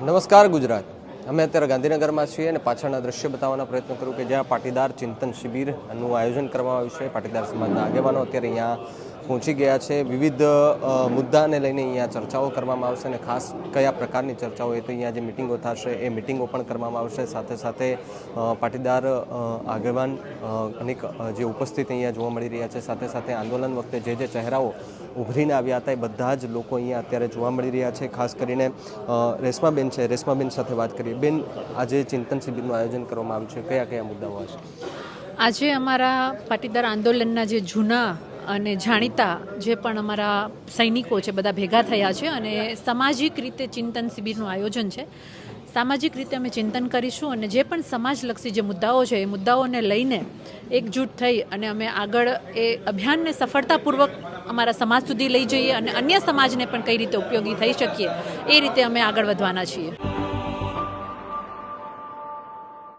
નમસ્કાર ગુજરાત. અમે અત્યારે ગાંધીનગરમાં છીએ અને પાછળના દ્રશ્ય બતાવવાનો પ્રયત્ન કરું કે જ્યાં પાટીદાર ચિંતન શિબિરનું આયોજન કરવામાં આવ્યું છે. પાટીદાર સમાજના આગેવાનો અત્યારે અહીંયા પહોંચી ગયા છે. વિવિધ મુદ્દાને લઈને અહીંયા ચર્ચાઓ કરવામાં આવશે અને ખાસ કયા પ્રકારની ચર્ચાઓ એ તો અહીંયા જે મિટિંગો થશે એ મિટિંગો પણ કરવામાં આવશે. સાથે સાથે પાટીદાર આગેવાન અનેક જે ઉપસ્થિત અહીંયા જોવા મળી રહ્યા છે. સાથે સાથે આંદોલન વખતે જે ચહેરાઓ ઉભરીને આવ્યા હતા એ બધા જ લોકો અહીંયા અત્યારે જોવા મળી રહ્યા છે. ખાસ કરીને રેશમાબેન છે. રેશમાબેન સાથે વાત કરીએ. બેન, આજે ચિંતન શિબિરનું આયોજન કરવામાં આવ્યું છે, કયા કયા મુદ્દાઓ હશે? આજે અમારા પાટીદાર આંદોલનના જે જૂના અને જાણીતા જે પણ અમારા સૈનિકો છે બધા ભેગા થયા છે અને સામાજિક રીતે ચિંતન શિબિરનું આયોજન છે. સામાજિક રીતે અમે ચિંતન કરીશું અને જે પણ સમાજલક્ષી જે મુદ્દાઓ છે એ મુદ્દાઓને લઈને એકજૂટ થઈ અને અમે આગળ એ અભિયાનને સફળતાપૂર્વક અમારા સમાજ સુધી લઈ જઈએ અને અન્ય સમાજને પણ કઈ રીતે ઉપયોગી થઈ શકીએ એ રીતે અમે આગળ વધવાના છીએ.